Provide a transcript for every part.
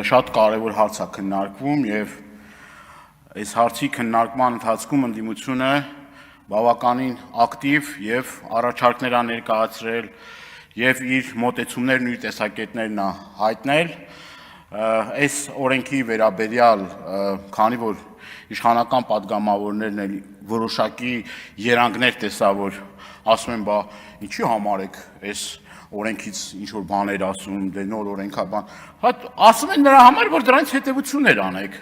շատ կարևոր հարց է քննարկվում եւ այս հարցի քննարկման ընթացքում ընդդիմությունը բավականին ակտիվ եւ առաջարկներ ա ներկայացրել եւ իր մոտեցումներն ու իր տեսակետներն ա հայտնել այս օրենքի վերաբերյալ քանի որ իշխանական падգամավորներն էլ որոշակի երանգներ տեսա որ ասում են բա ինչի համար եք այս օրենքից ինչ որ բաներ ասում, դե նոր օրենք է բան, ասում են նրա համար, որ դրանից հետևություններ անեք։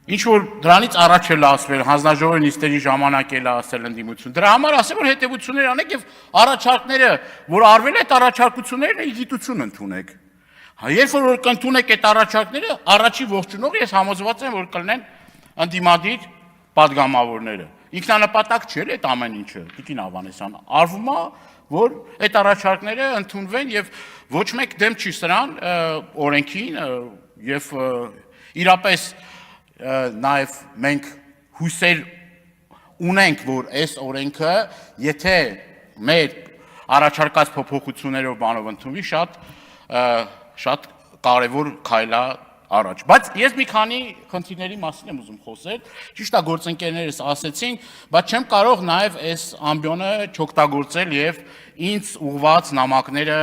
Ինչ որ դրանից առաջ էլ ասվել, հանձնաժողովի նիստերի ժամանակ էլ ասել ընդդիմություն, դրա համար ասել, որ հետևություններ անեք եւ առաջարկները, որ արվել է այդ առաջարկությունները գիտություն ընդունեք։ Երբ որ կընդունեք այդ առաջարկները, առաջի ողջունող ես համոզված եմ, որ կլինեն ընդդիմադիր падգամավորները։ Ինքնանպատակ չէ այդ ամեն ինչը, Տիկին Ավանեսյան, արվում է որ այդ առաջարկները ընդունվեն եւ ոչ մեկ դեմ չի սրան օրենքին եւ իրապես նաեւ մենք հույսեր ունենք որ այս օրենքը եթե մեր առաջարկած փոփոխություններով բանով ընդունվի շատ կարեւոր քայլ է առաջ բայց ես մի քանի խնդիրների մասին եմ ուզում խոսել ճիշտ է գործընկերներս ասեցին բայց չեմ կարող նաև այս ամբիոնը չօգտագործել եւ ինձ ուղված նամակները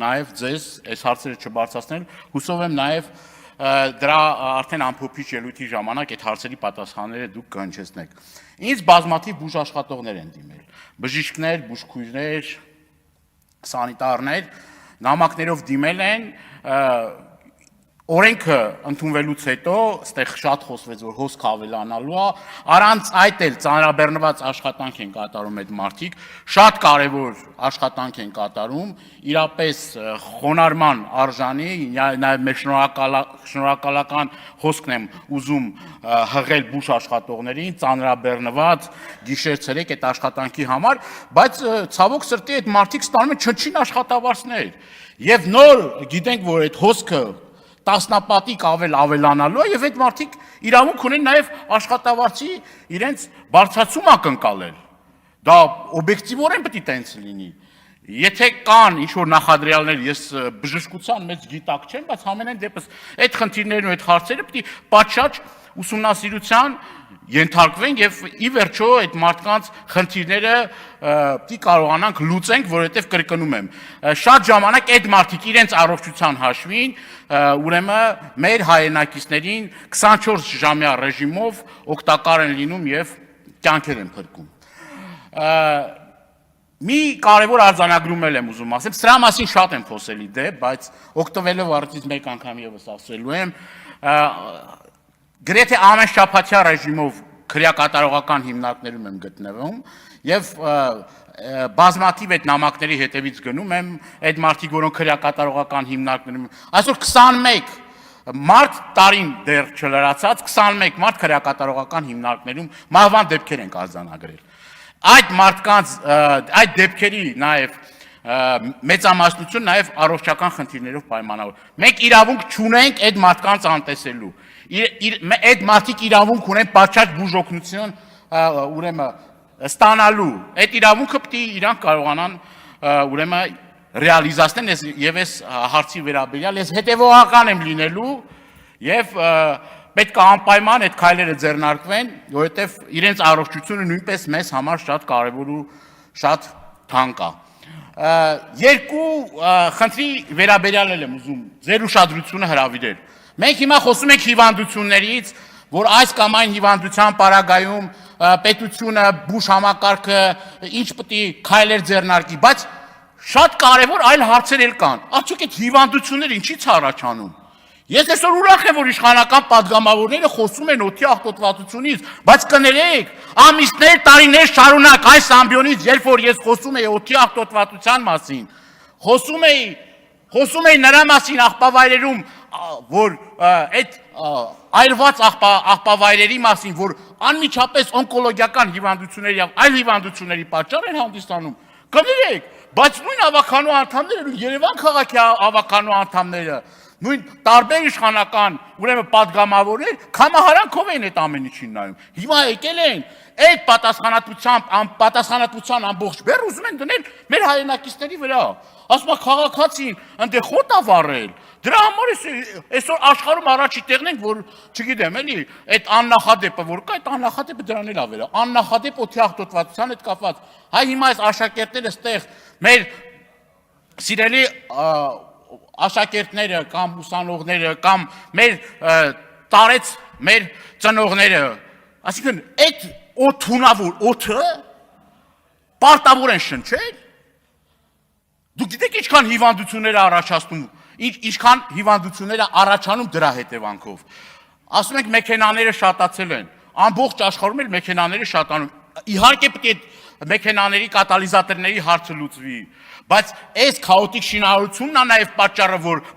նաև ձեզ այս հարցերը չբարձրացնել հուսով եմ նաև դրա արդեն ամփոփիչ ելույթի ժամանակ այդ հարցերի պատասխանները դուք կհնչեցնեք ինձ բազմաթիվ բուժաշխատողներ են դիմել բժիշկներ բուժքույրներ սանիտարներ նամակներով դիմել են Օրենքը ընդունվելուց հետո ստեղ շատ խոսվեց որ հոսք ավելանալու է առանց այդ էլ ծանրաբեռնված աշխատանք են կատարում այդ մարդիկ շատ կարևոր աշխատանք են կատարում իրապես խոնարհման արժանի նաև մեր շնորհակալական հոսքն եմ ուզում հղել բուժ աշխատողներին ծանրաբեռնված գիշեր ցերեկ այդ աշխատանքի համար բայց ցավոք սրտի այդ մարդիկ ստանում են չնչին աշխատավարձներ եւ նոր գիտենք որ այդ հոսքը տասնապատիկ ավելանալու է եւ այդ մարդիկ իրավունք ունեն նաեւ աշխատավարձի իրենց բարձրացում ակնկալել դա օբյեկտիվորեն պետք է տենց լինի եթե կան ինչ որ նախադրյալներ ես բժշկության մեջ գիտակ չեմ բայց ամենայն դեպս այդ խնդիրներն ու այդ հարցերը պետք է պատշաճ ուսումնասիրության ենթարկվեն եւ ի վերջո այդ մարդկանց խնդիրները պիտի կարողանանք լուծենք, որովհետեւ կրկնում եմ, շատ ժամանակ այդ մարդիկ իրենց առողջության հաշվին ուրեմն մեր հայրենակիցներին 24 ժամյա ռեժիմով օգտակար են լինում եւ կյանքեր են փրկում։ Մի կարևոր արձանագրում եմ ուզում ասեմ, սրա մասին շատ եմ խոսել դե, բայց օգտվելով առիթից մեկ անգամ եւս ասելու եմ Գրեթե ամեն շաբաթյա ռեժիմով քրեակատարողական հիմնարկներում եմ գտնվում եւ բազմաթիվ այդ նամակների հետևից գնում եմ այդ մարդիկ որոնք քրեակատարողական հիմնարկներում այսօր 21 մարտ տարին դեռ չլրացած 21 մարտ քրեակատարողական հիմնարկներում մահվան դեպքեր են արձանագրել այդ մարդկանց այդ դեպքերի նաեւ մեծամասնություն նաեւ առողջական խնդիրներով պայմանավոր մենք իրավունք չունենք այդ մարդկանց անտեսելու այդ մարդիկ իրավունք ունեն պատշաճ բուժօգնություն ուրեմն ստանալու այդ իրավունքը պետք է իրանք կարողանան ուրեմն ռեալիզացնել եւ այս հարցի վերաբերյալ ես հետեւողական եմ լինելու եւ պետք է անպայման այդ քայլերը ձեռնարկվեն որովհետեւ իրենց առողջությունը նույնպես մեզ համար շատ կարեւոր ու շատ թանկ է երկու խնդրի վերաբերյալ եմ ուզում ձեր ուշադրությունը հրավիրել Մենք հիմա խոսում ենք հիվանդություններից, որ այս կամ այն հիվանդության պարագայում պետությունը, բուժ համակարգը ինչ պետք է քայլեր ձեռնարկի, բայց շատ կարևոր այլ հարցեր էլ կան։ Արդյոք այդ հիվանդությունները ինչի՞ց առաջանում։ Ես այսօր ուրախ եմ, որ իշխանական падգամավորները խոսում են օդի աղտոտվածությունից, բայց կներեք, ամիսներ, տարիներ շարունակ այս ամբիոնից, երբ որ ես խոսում եի օդի աղտոտվածության մասին, խոսում էի նրա մասին աղբավայրերում որ այդ այրված աղբավայրերի մասին, որ անմիջապես օնկոլոգիական հիվանդությունների եւ այլ հիվանդությունների պատճառ են հանդիսանում, կներեք, բայց նույն ավականու անդամները, Երևան քաղաքի ավականու անդամները, նույն տարբեր իշխանական, ուրեմն падգամավորներ, կամահարանքով են այդ ամեն ինչին նայում։ Հիմա եկել են այդ պատասխանատվության ամբողջ բեռ ուզում են դնել մեր հայրենակիցների վրա։ Ասում է քաղաքացին, ընդ խոտ ա վառել, Դրա համար այսօր աշխարհում առաջի տեղն ենք, որ չգիտեմ, էլի, այդ աննախադեպը, որ կա, այդ աննախադեպը դրան էլ ավելա։ Աննախադեպ օդի աղտոտվածության հետ կապված։ Հայ հիմա այս աշակերտները ստեղ մեր սիրելի աշակերտները կամ ուսանողները կամ մեր տարեց մեր ծնողները, այսինքն այդ օդունավոր օդը պարտավոր են շնչել։ Դուք գիտեք ինչքան հիվանդություններ առաջացնում, ինչքան հիվանդություններ առաջանում դրա հետևանքով։ Ասում ենք մեքենաները շատացել են, ամբողջ աշխարհում էլ մեքենաները շատանում։ Իհարկե պետք է մեքենաների կատալիզատորների հարցը լուծվի, բայց այս քաոտիկ շինարարությունն է նաև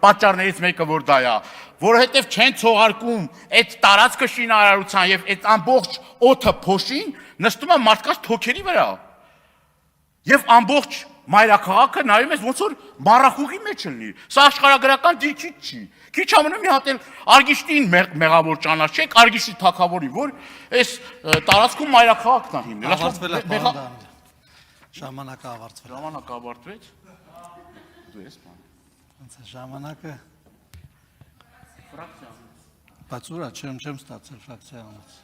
պատճառներից մեկը որ դա է, որովհետև չեն ցողարկում այդ տարածքը շինարարության եւ այդ ամբողջ օդը փոշին նստում է մարդկանց թոքերի վրա։ Եվ ամբողջ մայրաքաղաքը նայում ես ոնց որ մառախուղի մեջ լինի։ Սա աշխարհագրական դիրքից չի։ Քիչ ամնում մի հատ էլ Արգիշտին մեղավոր ճանաչեք, Արգիշտի թագավորի, որ այս տարածքում մայրաքաղաքն է հիմնել։ Ավարտվել է բանը։ Ժամանակը ավարտվել։ Ժամանակը ավարտվեց։ Դու ես բան։ Ոնց է ժամանակը։ Ֆրակցիա։ Բայց ուրա չեմ ստացել ֆրակցիայից։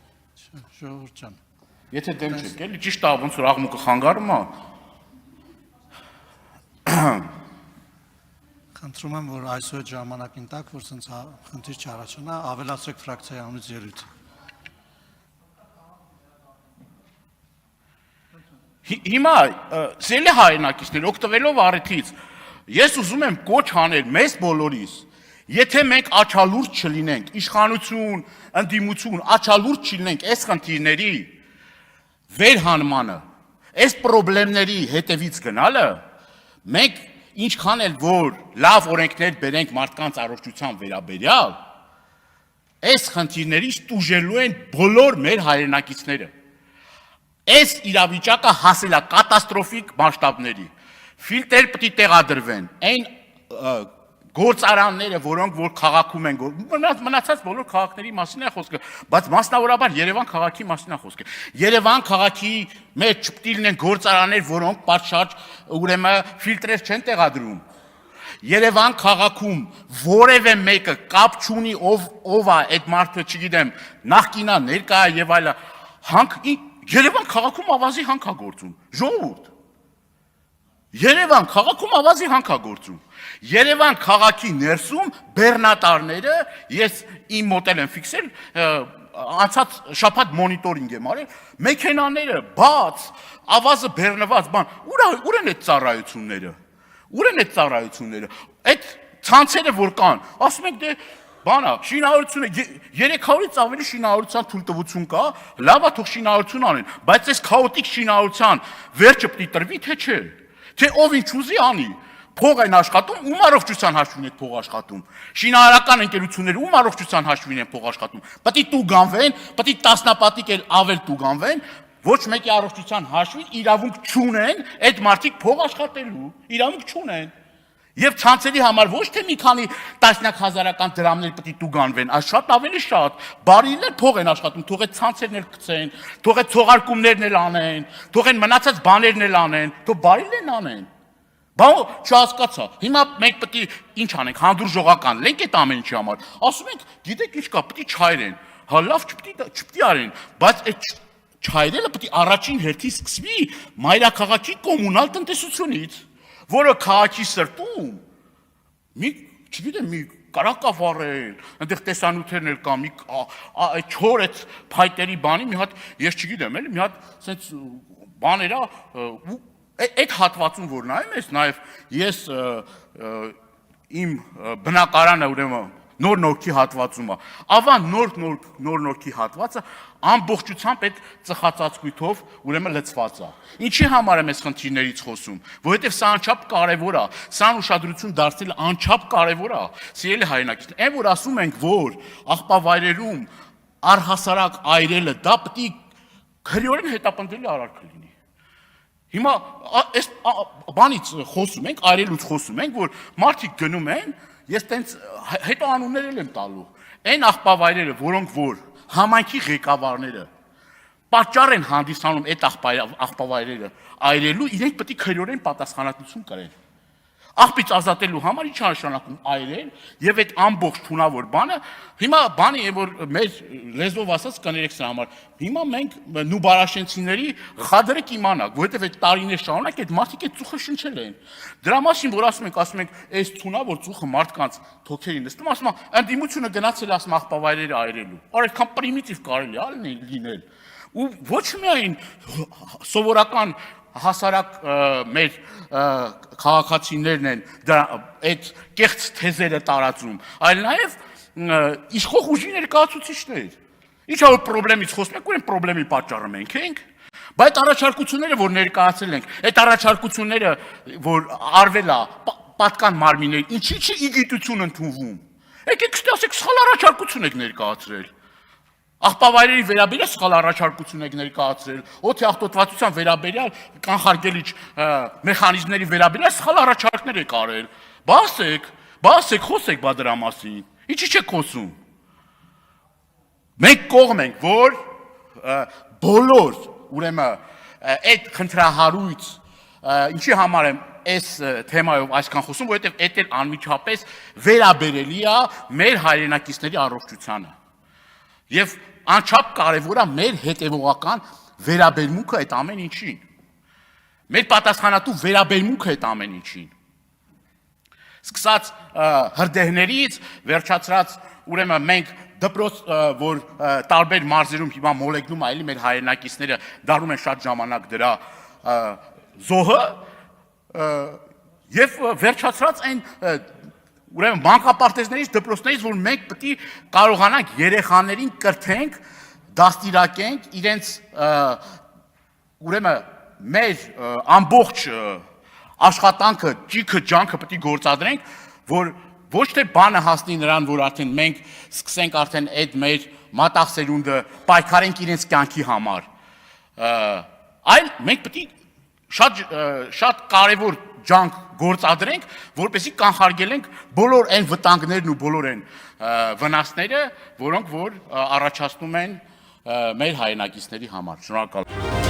Ժողովուրդ ջան։ Եթե դեմ չեք, էլի ճիշտ է, ոնց որ աղմուկը խանգարում է։ Խնդրում եմ, որ այսօր ժամանակին տակ, որ սենց խնդիր չառաջանա, ավելացրեք ֆրակցիայից ելույթ։ Հիմա սիրելի հայրենակիցներ, օգտվելով առիթից, ես ուզում եմ կոչ անել մեզ բոլորիս, եթե մենք աչալուրջ չլինենք, իշխանություն, ընդդիմություն, աչալուրջ չլինենք այս խնդիրների վերհանմանը, այս պրոբլեմների հետևից գնալը, մենք ինչքան էլ որ լավ օրենքներ բերենք մարդկանց առողջության վերաբերյալ, այս խնդիրներից տուժելու են բոլոր մեր հայրենակիցները։ Այս իրավիճակը հասել է կատաստրոֆիկ մասշտաբների։ Ֆիլտր պետք է տեղադրվեն, այն գործարանները, որոնք որ քաղաքում են, մնացած բոլոր քաղաքների մասին է խոսքը, բայց մասնավորաբար Երևան քաղաքի մասին է խոսքը։ Երևան քաղաքի մեջ չպետք է լինեն գործարաններ, որոնք պատշաճ ուրեմն ֆիլտրեր չեն տեղադրում։ Երևան քաղաքում որևէ մեկը կապ չունի ով է այդ մարդը, չգիտեմ, նախկինա, ներկա եւ այլը, Երևան քաղաքում ավազի հանք է գործում։ Ժողովուրդ։ Երևան քաղաքում ավազի հանք է գործում։ Երևան քաղաքի ներսում բեռնատարները, ես իմ մոտ եմ ֆիքսել, անցած շաբաթ մոնիտորինգ եմ արել, մեքենաները բաց, ավազը բեռնված, բան, ուր են այդ ծառայությունները։ Ուր են այդ ծառայությունները։ Այդ ցանցերը որ կան, ասում ենք դե բանա, շինարարությունը 300-ից ավելի շինարարության թույլտվություն կա, լավ է թող շինարարություն անեն, բայց այս քաոտիկ շինարարության վերջը պետք է տրվի, թե չէ։ Թե ով ինչ ուզի անի, փող են աշխատում, ում առողջության հաշվին է փող աշխատում։ Շինարարական ընկերությունները ում առողջության հաշվին են փող աշխատում։ Պետք է տուգանվեն, պետք է տասնապատիկ էլ ավել տուգանվեն, ոչ մեկի առողջության հաշվին իրավունք չունեն այդ մարդիկ փող աշխատելու, իրավունք չունեն։ Եվ ցանցերի համար ոչ թե մի քանի տասնյակ հազարական դրամներ պետք է տուգանվեն, այլ շատ ավելի շատ, բարիներ փող են աշխատում, թող այդ ցանցերն էլ գցեն, թող այդ ցողարկումներն էլ անեն, թող այն մնացած բաներն էլ անեն, թող բարիներն անեն։ Բա չհասկացա։ Հիմա մենք պետք է ինչ անենք, հանդուրժողական լենք այդ ամեն ինչի համար։ Ասում ենք, գիտեք ինչ կա, պետք է չայրեն։ Հա լավ, չպետք է արեն, բայց այդ չայրելը պետք է առաջին հերթին սկսվի մայրաքաղաքի կոմունալ տնտեսությունից, որը քաղաքի սրտում մի, չգիտեմ, մի կարակավառել, այնտեղ տեսանյութերն էլ կա, մի չոր այդ փայտերի բանի մի հատ, ես չգիտեմ, էլի մի հատ սենց բաներ է, այդ հատվածում որ նայում ես, նաև ես իմ բնակարանը ուրեմն նոր նորքի հատվածում է, ավան նոր նորքի հատվածը ամբողջությամբ այդ ծխածածկույթով ուրեմն լցված է։ Ինչի համար եմ այս խնդիրներից խոսում, որովհետև սա անչափ կարևոր է, սան ուշադրություն դարձնել անչափ կարևոր է։ Սիրելի հայրենակիցներ, այն որ ասում ենք, որ աղբավայրերում առհասարակ այրելը դա պետք է քրեորեն հետապնդելի արարք լինի։ Հիմա այս բանից խոսում ենք, այրելուց խոսում ենք, որ մարդիկ գնում են, ես տենց հետո անուններ եմ տալու, այն աղբավայրերը, որոնք որ համայնքի ղեկավարները պատճառ են հանդիսանում այդ աղբավայրերը այրելու, իրենք պետք է քրեորեն պատասխանատվություն կրեն։ աղբից ազատելու համար ինչ նշանակում այրել եւ այդ ամբողջ թունավոր բանը հիմա բանի է որ մեր լեզվով ասած կներեք սրա համար հիմա մենք նուբարաշենցիների խադրը կիմանանք որովհետեւ այդ տարիներ շարունակ այդ մարդիկ այդ ծուխը շնչել են դրա մասին որ ասում ենք այս թունավոր ծուխը մարդկանց թոքերին նստում ասում ընդդիմությունը գնացել ասում աղբավայրերը այրելու այդքան պրիմիտիվ կարելի է լինել ու ոչ միայն սովորական հասարակ մեր քաղաքացիներն են դա այդ կեղծ թեզերը տարածում, այլ նաև իշխող ուժի ներկայացուցիչներ։ Ինչա որ խնդրից խոսում ենք, ուրեմն խնդրի պատճառը մենք ենք, բայց առաջարկությունները, որ ներկայացրել ենք, այդ առաջարկությունները, որ արվել է պատկան մարմիններ, ինչի՞ չի իգիտություն ընդունվում։ Եկեք ասեք, սխալ առաջարկություն եք ներկայացրել։ Աղբավայրերի վերաբերյալ սխալ առաջարկություն եք ներկայացրել, օդի աղտոտվածության վերաբերյալ կանխարգելիչ մեխանիզմների վերաբերյալ սխալ առաջարկներ եք արել։ Բասեք, խոսեք բա դրա մասին։ Ինչի՞ չեք խոսում։ Մենք կողմ ենք, որ բոլոր, ուրեմն, այդ խնդրահարույց, ինչի համար եմ այս թեմայով այսքան խոսում, որովհետև այդ էլ անմիջապես վերաբերելի է մեր հայրենակիցների առողջությանը։ Եվ անչափ կարևոր է մեր հետևողական վերաբերմունքը այդ ամեն ինչին։ Մեր պատասխանատու վերաբերմունքը այդ ամեն ինչին։ Սկսած հրդեհներից, վերջացրած, ուրեմն մենք դպրոց, որ տարբեր մարզերում հիմա մոլեգնում այլի մեր հայրենակիցները դառնում են շատ ժամանակ դրա զոհը, եւ վերջացրած այն ուրեմն մանկապարտեզներից, դպրոցներից, որ մենք պետք է կարողանանք երեխաներին կրթենք, դաստիարակենք, իրենց ուրեմն մեր ամբողջ աշխատանքը, ճիգը, ջանքը պետք է գործադրենք, որ ոչ թե բանը հասնի նրան, որ արդեն մենք սկսենք արդեն այդ մեր մատաղ սերունդը պայքարենք իրենց կյանքի համար, այլ մենք պետք է շատ կարևոր ջանք գործադրենք, որպեսզի կանխարգելենք բոլոր այն վտանգներն ու բոլոր այն վնասները, որոնք որ առաջացնում են մեր հայրենակիցների համար։ Շնորհակալ